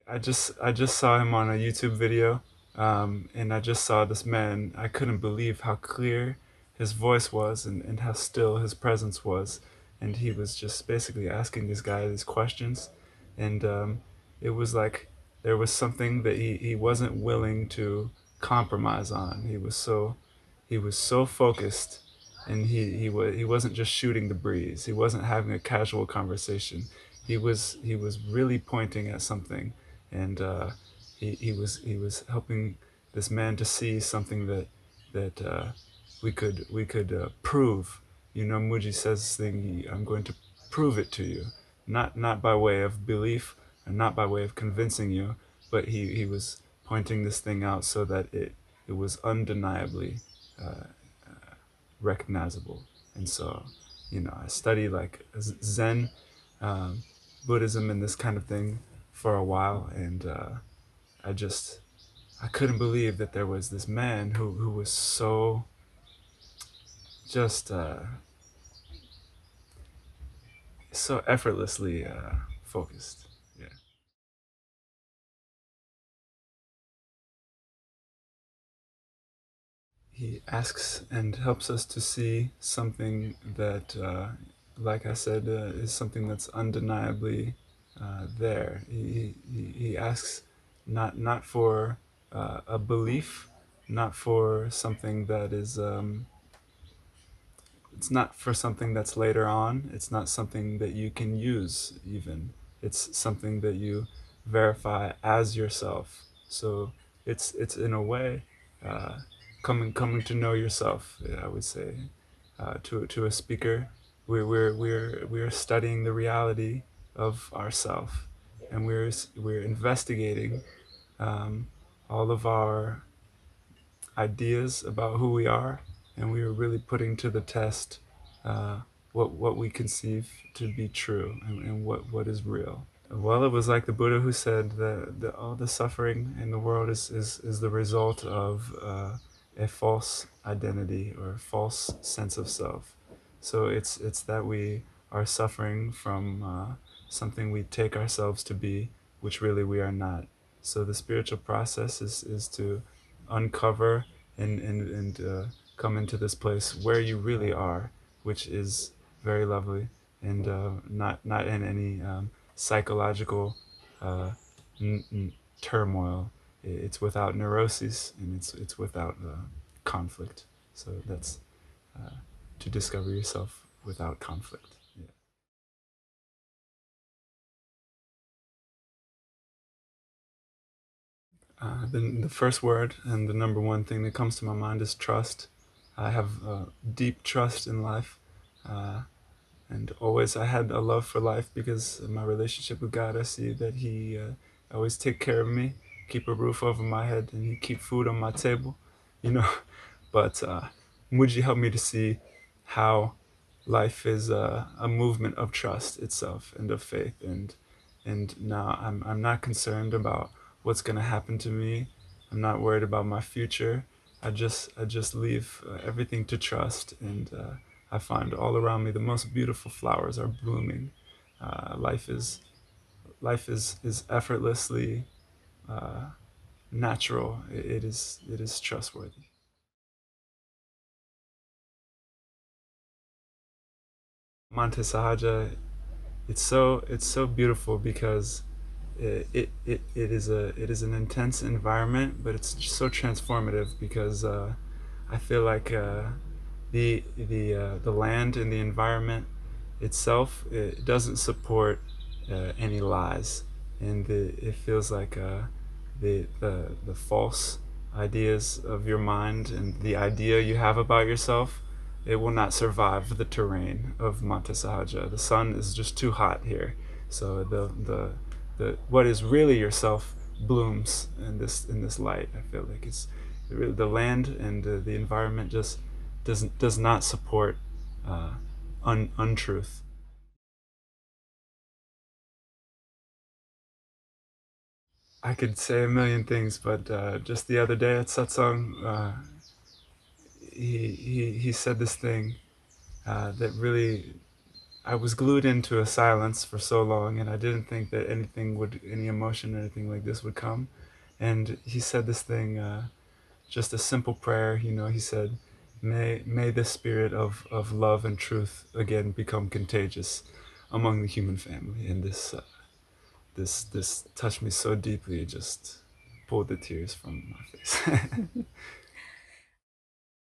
I just saw him on a YouTube video, and I just saw this man. I couldn't believe how clear his voice was, and how still his presence was, and he was just basically asking this guy these questions, and it was like there was something that he wasn't willing to compromise on. He was so focused, and he wasn't just shooting the breeze. He wasn't having a casual conversation. He was really pointing at something, and he was helping this man to see something that we could prove. Mooji says this thing. I'm going to prove it to you, not by way of belief and not by way of convincing you, but he was pointing this thing out so that it was undeniably recognizable. And so, I study like Zen, um, Buddhism, and this kind of thing for a while, and I just I couldn't believe that there was this man who was so just so effortlessly focused. Yeah. He asks and helps us to see something that, like I said, is something that's undeniably there. He asks not for a belief, not for something that is. It's not for something that's later on. It's not something that you can use even. It's something that you verify as yourself. So it's in a way uh, coming to know yourself. I would say to a speaker, we're studying the reality of ourself, and we're investigating um, all of our ideas about who we are, and we were really putting to the test uh, what we conceive to be true, and what is real. Well, it was like the Buddha who said that all the suffering in the world is the result of a false identity or a false sense of self. So it's that we are suffering from something we take ourselves to be, which really we are not. So the spiritual process is to uncover and come into this place where you really are, which is very lovely, and not in any psychological uh, turmoil. It's without neuroses, and it's without conflict. So that's to discover yourself without conflict. Yeah. The first word and the number one thing that comes to my mind is trust. I have deep trust in life. Uh, and always I had a love for life because of my relationship with God. I see that He always take care of me, keep a roof over my head, and He keep food on my table, you know. But Mooji helped me to see how life is a movement of trust itself and of faith, and now I'm not concerned about what's gonna happen to me. I'm not worried about my future. I just leave everything to trust, and I find all around me the most beautiful flowers are blooming. Life is effortlessly natural. It is trustworthy. Monte Sahaja, it's so beautiful because it is an intense environment, but it's so transformative because I feel like the land and the environment itself, it doesn't support any lies, and it feels like the false ideas of your mind and the idea you have about yourself, it will not survive the terrain of Monte Sahaja. The sun is just too hot here, so the what is really yourself blooms in this light. I feel like it's the land and the environment just does not support uh, untruth. I could say a million things, but just the other day at Satsang, he said this thing that really I was glued into a silence for so long, and I didn't think that any emotion or anything like this would come. And he said this thing, just a simple prayer. He said, may the spirit of love and truth again become contagious among the human family. And this touched me so deeply, it just pulled the tears from my face.